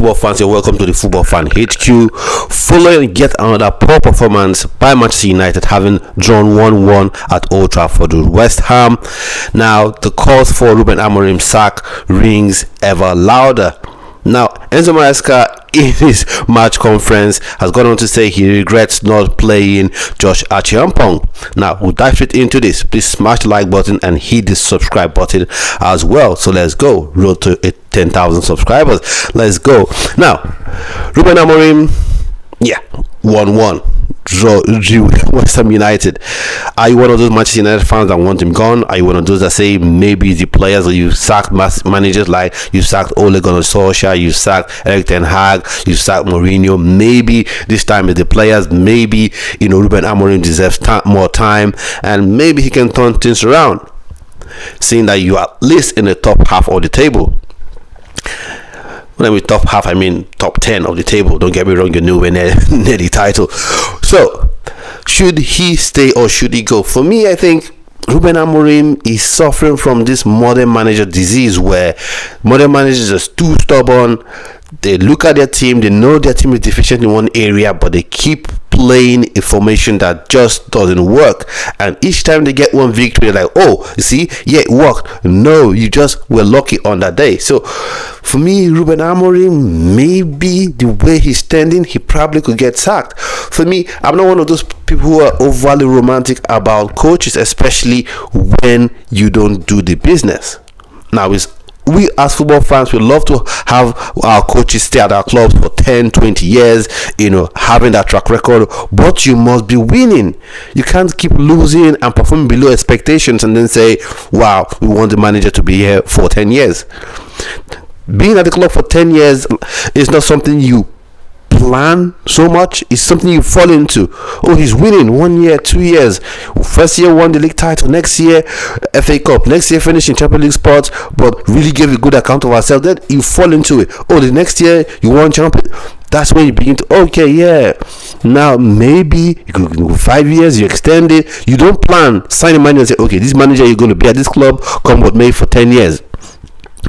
Football fans, you're welcome to the Football Fan HQ. Following yet another poor performance by Manchester United, having drawn 1-1 at Old Trafford with West Ham. Now, the calls for Ruben Amorim's sack rings ever louder. Now, Enzo Maresca, in his match conference, has gone on to say he regrets not playing Josh Acheampong. Now, we'll dive straight into this. Please smash the like button and hit the subscribe button as well. So let's go. Road to 10,000 subscribers. Let's go. Now, Ruben Amorim, 1-1. Draw West Ham United. Are you one of those Manchester United fans that want him gone? Are you one of those that say maybe the players that you sacked managers, like you sacked Ole Gunnar Solskjaer, you sacked Erik ten Hag, you sacked Mourinho? Maybe this time it's the players. Maybe Ruben Amorim deserves more time, and maybe he can turn things around, seeing that you are at least in the top half of the table. When I mean top half, I mean top 10 of the table. Don't get me wrong, you're nowhere near the title. So, should he stay or should he go? For me, I think Ruben Amorim is suffering from this modern manager disease, where modern managers are too stubborn. They look at their team, they know their team is deficient in one area, but they keep playing a formation that just doesn't work. And each time they get one victory, they're like, oh, you see, it worked. No, you just were lucky on that day. So for me, Ruben Amorim, maybe the way he's standing, he probably could get sacked. For me, I'm not one of those people who are overly romantic about coaches, especially when you don't do the business. Now, we as football fans, we love to have our coaches stay at our clubs for 10, 20 years, having that track record, but you must be winning. You can't keep losing and performing below expectations and then say, wow, we want the manager to be here for 10 years. Being at the club for 10 years is not something you plan so much. It's something you fall into. Oh, he's winning 1 year, 2 years. First year won the league title, next year FA Cup, next year finishing Champions League spots, but really gave a good account of ourselves. Then you fall into it. Oh, the next year you won champion. That's when you begin to now maybe you could go 5 years, you extend it. You don't plan, sign a manager and say, okay, this manager, you're going to be at this club come what may for 10 years.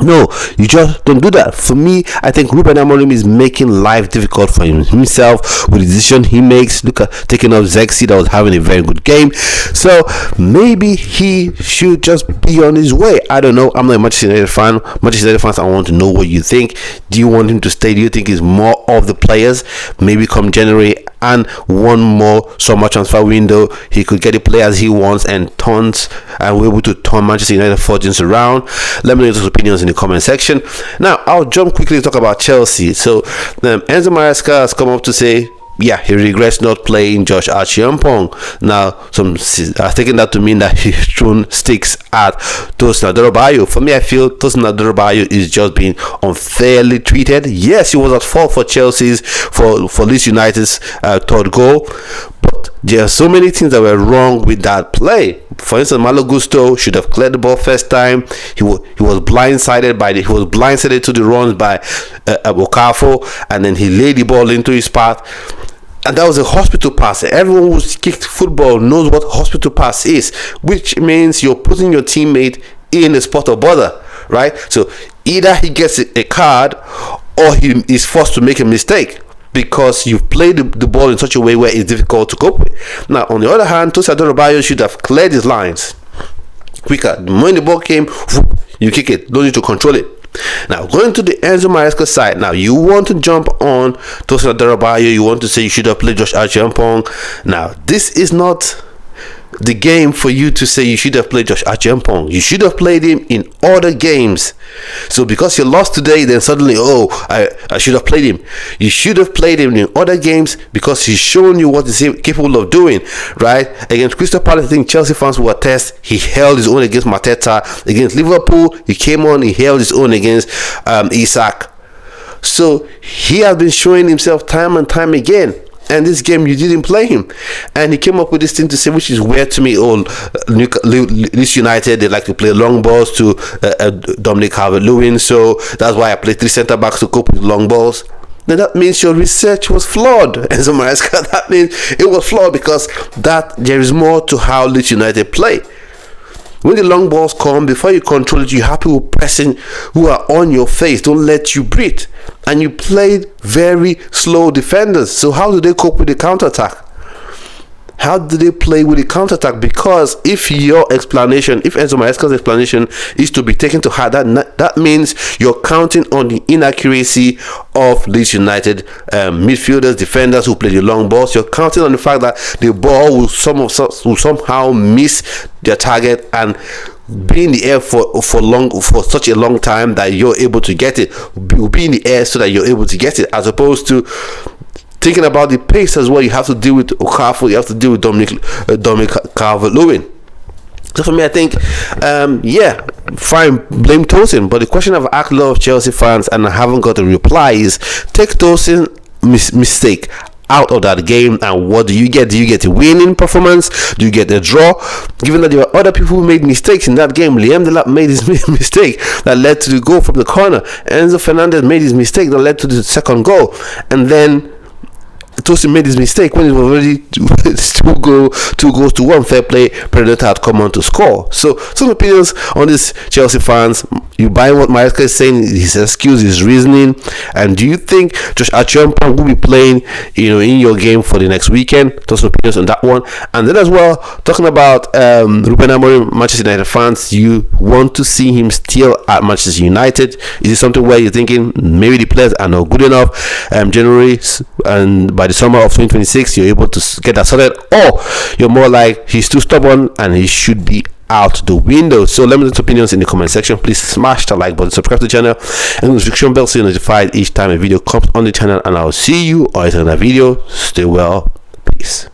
No, you just don't do that. For me, I think Ruben Amorim is making life difficult for himself with the decision he makes. Look at taking off Zexi, that was having a very good game. So maybe he should just be on his way. I don't know. I'm not a Manchester United fan. Manchester United fans, I want to know what you think. Do you want him to stay? Do you think he's more of the players? Maybe come January and one more summer transfer window, he could get the players he wants and we're able to turn Manchester United fortunes around. Let me know your opinions in the comment section. Now, I'll jump quickly to talk about Chelsea. So, Enzo Maresca has come up to say, he regrets not playing Josh Acheampong. Now, some are taking that to mean that he's thrown sticks at Tosin Adarabioyo. For me, I feel Tosin Adarabioyo is just being unfairly treated. Yes, he was at fault for for Leeds United's third goal, but there are so many things that were wrong with that play. For instance, Malo Gusto should have cleared the ball first time. He was blindsided to the runs by Okafor, and then he laid the ball into his path. And that was a hospital pass. Everyone who's kicked football knows what hospital pass is, which means you're putting your teammate in a spot of bother, right? So either he gets a card or he is forced to make a mistake, because you've played the ball in such a way where it's difficult to cope with. Now, on the other hand, Tosin Adarabioyo should have cleared his lines quicker. When the ball came, you kick it. Don't need to control it. Now, going to the Enzo Maresca side. Now, you want to jump on Tosin Adarabioyo. You want to say you should have played Josh Acheampong. Now, this is not the game for you to say you should have played Josh Acheampong. You should have played him in other games. So because you lost today, then suddenly, I should have played him. You should have played him in other games because he's shown you what he's capable of doing, right? Against Crystal Palace, I think Chelsea fans will attest, he held his own against Mateta. Against Liverpool, he came on, he held his own against Isak. So he has been showing himself time and time again. And this game, you didn't play him. And he came up with this thing to say, which is weird to me. Leeds United, they like to play long balls to Dominic Calvert-Lewin. So that's why I play 3 centre-backs to cope with long balls. Then that means your research was flawed. Enzo Maresca, that means it was flawed, because there is more to how Leeds United play. When the long balls come, before you control it, you have people pressing who are on your face, don't let you breathe. and you played very slow defenders. So how do they cope with the counter-attack? How do they play with the counter-attack? Because if your explanation, if Enzo Maresca's explanation is to be taken to heart, that means you're counting on the inaccuracy of Leeds United midfielders, defenders who play the long balls. You're counting on the fact that the ball will somehow miss their target and be in the air for such a long time that you're able to get it. Will be in the air so that you're able to get it, as opposed to thinking about the pace as well. You have to deal with Okafor, you have to deal with Dominic Calvert-Lewin. So for me, I think, fine, blame Tosin. But the question I've asked a lot of Chelsea fans and I haven't got a reply is, take Tosin mistake out of that game, and what do you get? Do you get a winning performance? Do you get a draw? Given that there were other people who made mistakes in that game. Liam Delap made his mistake that led to the goal from the corner. Enzo Fernandez made his mistake that led to the second goal. And then Tosin made his mistake when it was already 2-1. Fair play, Predator had come on to score. So some opinions on this, Chelsea fans. You buy what Maresca is saying, his excuse, his reasoning, and do you think Josh Acheampong will be playing, in your game for the next weekend? Some opinions on that one. And then as well, talking about Ruben Amorim, Manchester United fans, you want to see him still at Manchester United? Is it something where you're thinking maybe the players are not good enough? January and by the summer of 2026, you're able to get that sorted, or you're more like he's too stubborn and he should be out the window? So let me know your opinions in the comment section. Please smash the like button, subscribe to the channel, and the notification bell so you're notified each time a video comes on the channel. And I'll see you on another video. Stay well. Peace.